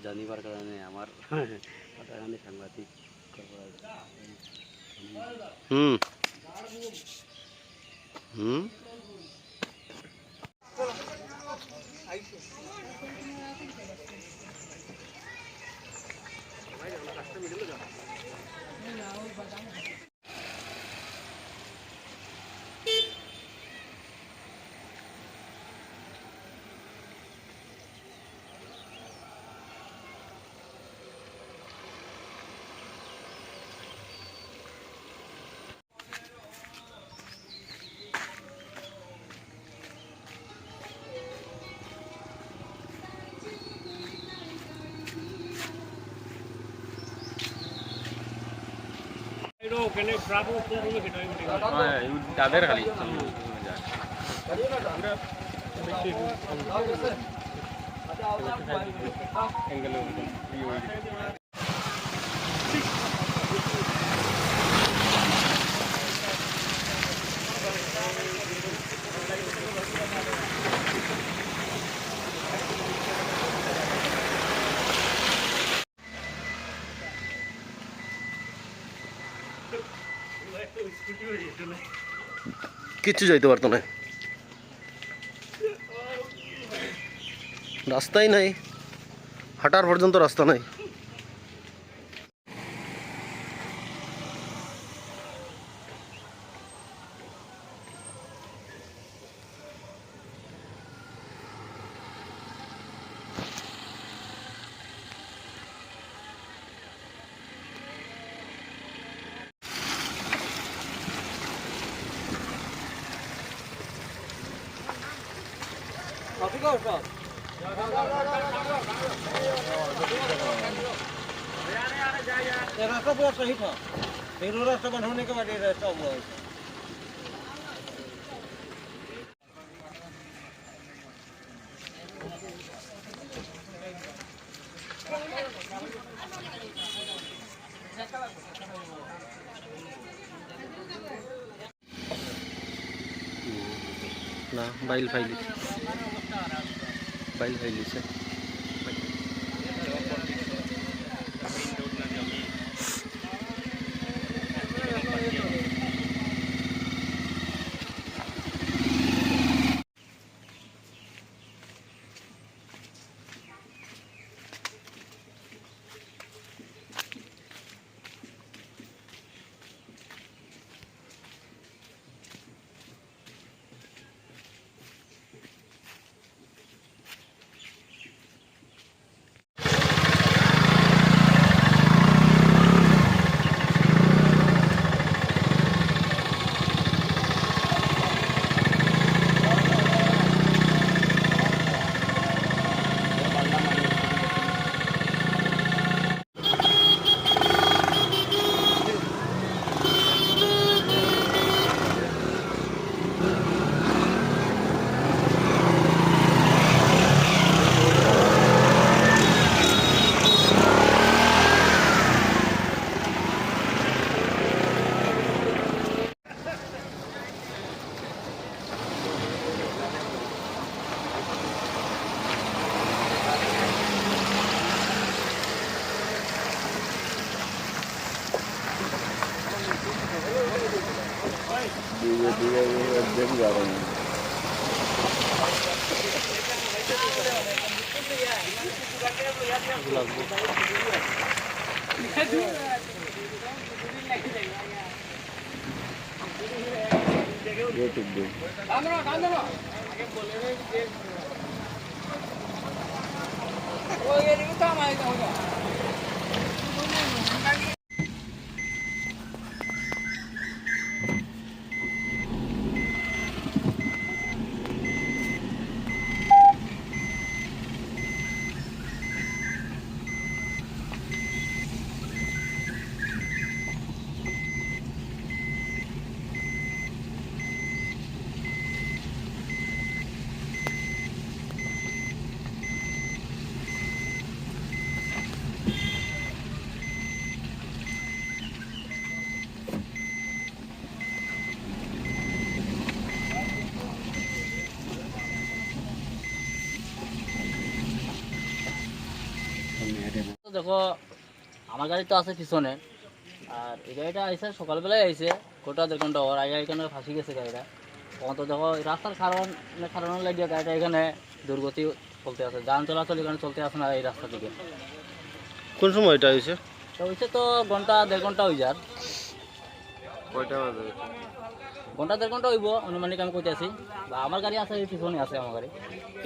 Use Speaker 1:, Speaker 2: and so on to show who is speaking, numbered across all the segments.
Speaker 1: জানিবার কারণে আমার কথাখানি সাংবাদিক তাদের খালি কিচ্ছু যাইতে পারতো না, রাস্তাই নাই, হাঁটার পর্যন্ত রাস্তা নাই।
Speaker 2: रास्ता पूरा सही था, फिर वो रास्ता बंद होने के बाद ये रास्ता हुआ है।
Speaker 1: না বাইল ফাইলি সে देखी जा रहे हैं। ইউটিউব দিয়ে
Speaker 3: তো দেখো আমার গাড়ি তো আছে পিছনে, আর এই গাড়িটা আইসে সকালবেলায় আইসে গোটা 1.5 ঘন্টা ওর আগে এখানে ফাঁসি গেছে গাড়িটা। তখন তো দেখো এই রাস্তার কারণ লাগিয়ে গাড়িটা এখানে দুর্গতি চলতে আছে, যান চলাচল এখানে চলতে আছে না এই রাস্তা থেকে।
Speaker 4: কোন সময় এটা হয়েছে?
Speaker 3: তো হইছে তো 1.5 ঘন্টা হয়ে যার,
Speaker 4: কয়টা বাজে?
Speaker 3: ঘন্টা 1.5 ঘন্টা হইব অনুমানিক আমি কইতে আছি। বা আমার গাড়ি আছে এই পিছনে আছে আমার গাড়ি।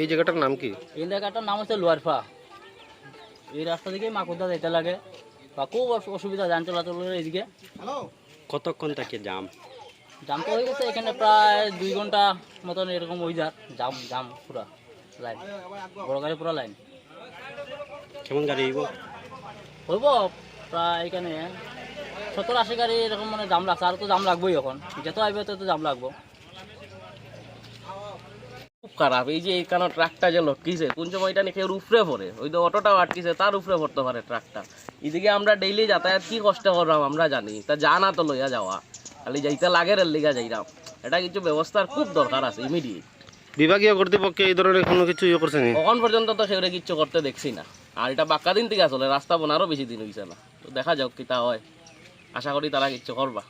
Speaker 4: এই জায়গাটার নাম কি?
Speaker 3: এই জায়গাটার নাম হচ্ছে লোয়ারফা। এই রাস্তা থেকে মাকুদা যাইতে লাগে বা খুব অসুবিধা যান চলাচলের এইদিকে।
Speaker 1: কতক্ষণ থেকে জাম?
Speaker 3: জাম তো হয়ে গেছে এখানে প্রায় 2 ঘন্টা মতন এরকম হয়ে যার জাম জাম পুরা লাইন, বড় গাড়ি পুরা লাইন
Speaker 1: কেমন গাড়ি হইব?
Speaker 3: হইব প্রায় এখানে 70-80 গাড়ি এরকম মানে জাম লাগছে, আর তো জাম লাগবোই এখন, যত আইবে তত জাম লাগবো।
Speaker 5: খুব খারাপ এই যে এখানে ট্রাকটা যে লটকিছে কোন সময় এটা নাকি ওর উপরে পড়ে, ওই তো অটোটাও আটকিছে তার উপরে পড়তে পারে ট্রাকটা। এদিকে আমরা ডেইলি যাতায়াত কি কষ্ট করলাম আমরা জানি, তা জানা তো লইয়া যাওয়া খালি যাইতে লাগে রেল লিগা যাইরাম। এটা কিছু ব্যবস্থার খুব দরকার আছে ইমিডিয়েট।
Speaker 4: বিভাগীয় কর্তৃপক্ষে এই ধরনের কোনো কিছু ইয়ে করছে নি?
Speaker 5: এখন পর্যন্ত তো সেগুলো কিচ্ছু করতে দেখছি না। আর এটা বাক্কা দিন থেকে আসলে রাস্তা বোনারও বেশি দিন হয়েছে না, তো দেখা যাক কিতা হয়, আশা করি তারা কিচ্ছু করবা।